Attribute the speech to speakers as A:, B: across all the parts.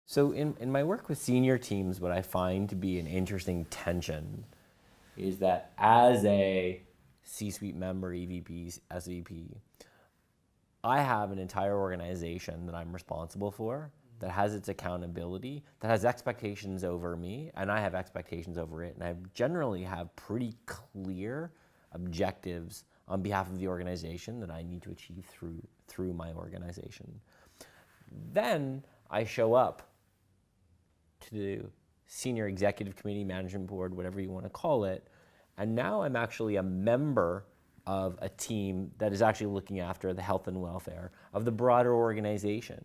A: So in my work with senior teams, what I find to be an interesting tension is that as a C-suite member, EVP, SVP, I have an entire organization that I'm responsible for that has its accountability, that has expectations over me, and I have expectations over it. And I generally have pretty clear objectives on behalf of the organization that I need to achieve through my organization. Then I show up to the senior executive committee, management board, whatever you want to call it, and now I'm actually a member of a team that is actually looking after the health and welfare of the broader organization.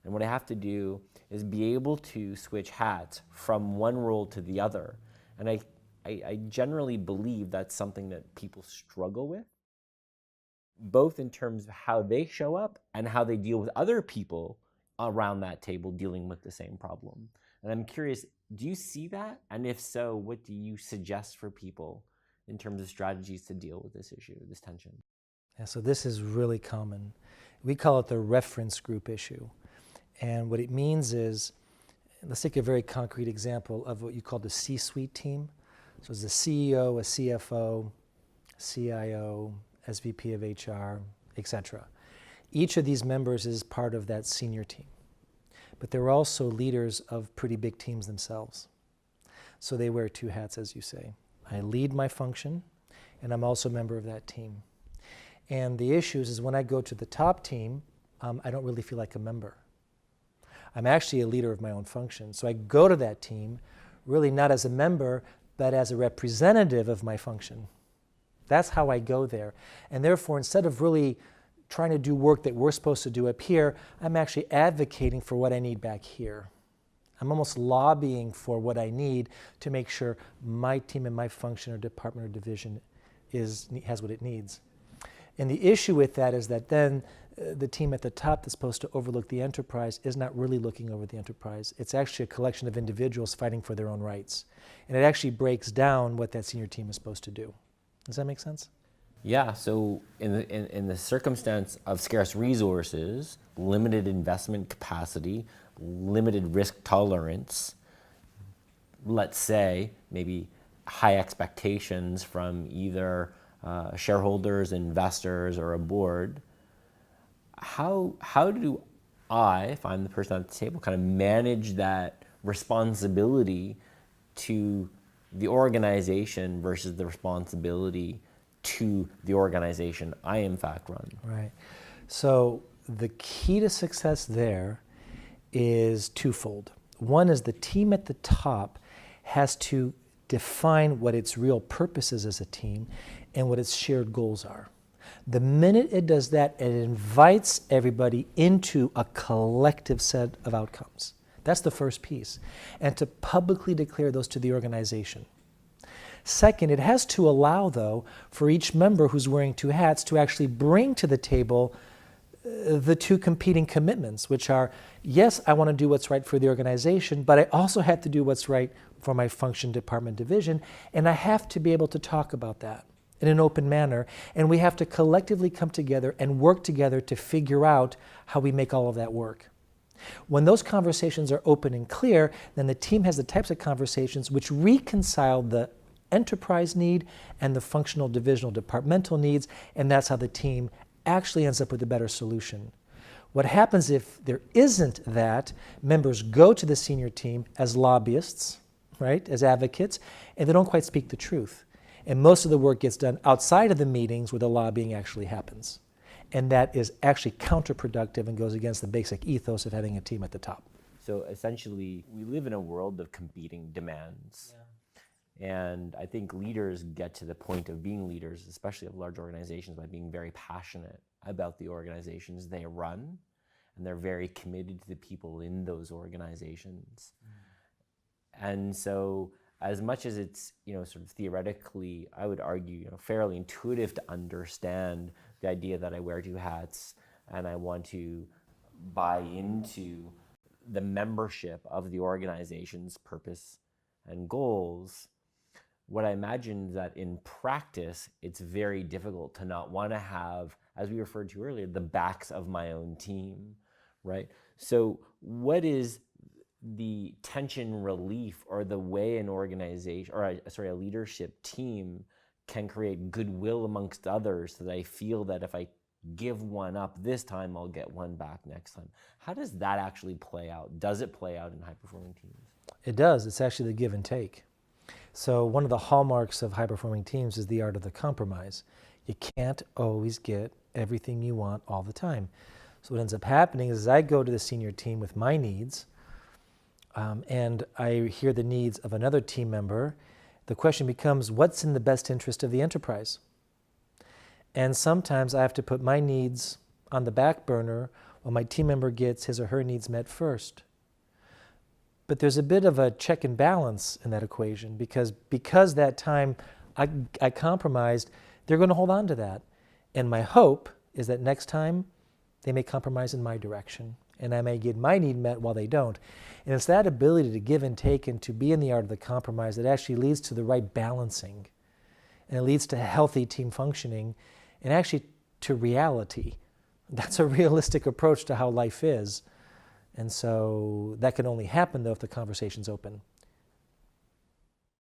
A: And what I have to do is be able to switch hats from one role to the other. And I generally believe that's something that people struggle with, both in terms of how they show up and how they deal with other people around that table dealing with the same problem. And I'm curious, do you see that? And if so, what do you suggest for people in terms of strategies to deal with this issue, this tension?
B: Yeah, so this is really common. We call it the reference group issue. And what it means is, let's take a very concrete example of what you call the C-suite team. So it's the CEO, a CFO, CIO, SVP of HR, etc. Each of these members is part of that senior team. But they're also leaders of pretty big teams themselves. So they wear two hats, as you say. I lead my function, and I'm also a member of that team. And the issue is when I go to the top team, I don't really feel like a member. I'm actually a leader of my own function. So I go to that team really not as a member, but as a representative of my function. That's how I go there. And therefore, instead of really trying to do work that we're supposed to do up here, I'm actually advocating for what I need back here. I'm almost lobbying for what I need to make sure my team and my function or department or division has what it needs. And the issue with that is that then the team at the top that's supposed to overlook the enterprise is not really looking over the enterprise. It's actually a collection of individuals fighting for their own rights. And it actually breaks down what that senior team is supposed to do. Does that make sense?
A: Yeah, so in the circumstance of scarce resources, limited investment capacity, limited risk tolerance, let's say maybe high expectations from either shareholders, investors, or a board, how do I, if I'm the person at the table, kind of manage that responsibility to the organization versus the responsibility to the organization I in fact run?
B: Right. So the key to success there is twofold. One is the team at the top has to define what its real purpose is as a team and what its shared goals are. The minute it does that, it invites everybody into a collective set of outcomes. That's the first piece. And to publicly declare those to the organization. Second, it has to allow, though, for each member who's wearing two hats to actually bring to the table the two competing commitments, which are, yes, I want to do what's right for the organization, but I also have to do what's right for my function, department, division, and I have to be able to talk about that in an open manner, and we have to collectively come together and work together to figure out how we make all of that work. When those conversations are open and clear, then the team has the types of conversations which reconcile the enterprise need and the functional, divisional, departmental needs, and that's how the team actually ends up with a better solution. What happens if there isn't that, members go to the senior team as lobbyists, right, as advocates, and they don't quite speak the truth. And most of the work gets done outside of the meetings where the lobbying actually happens. And that is actually counterproductive and goes against the basic ethos of having a team at the top.
A: So essentially, we live in a world of competing demands. Yeah. And I think leaders get to the point of being leaders, especially of large organizations, by being very passionate about the organizations they run. And they're very committed to the people in those organizations. And so as much as it's, sort of theoretically, I would argue, fairly intuitive to understand the idea that I wear two hats and I want to buy into the membership of the organization's purpose and goals, what I imagine is that in practice, it's very difficult to not want to have, as we referred to earlier, the backs of my own team, right? So what is the tension relief, or the way an organization, or a leadership team can create goodwill amongst others, so that I feel that if I give one up this time, I'll get one back next time. How does that actually play out? Does it play out in high-performing teams?
B: It does. It's actually the give and take. So one of the hallmarks of high-performing teams is the art of the compromise. You can't always get everything you want all the time. So what ends up happening is I go to the senior team with my needs, and I hear the needs of another team member. The question becomes, what's in the best interest of the enterprise? And sometimes I have to put my needs on the back burner while my team member gets his or her needs met first. But there's a bit of a check and balance in that equation, because that time I compromised, they're going to hold on to that. And my hope is that next time they may compromise in my direction, and I may get my need met while they don't. And it's that ability to give and take and to be in the art of the compromise that actually leads to the right balancing. And it leads to healthy team functioning and actually to reality. That's a realistic approach to how life is. And so that can only happen, though, if the conversation's open.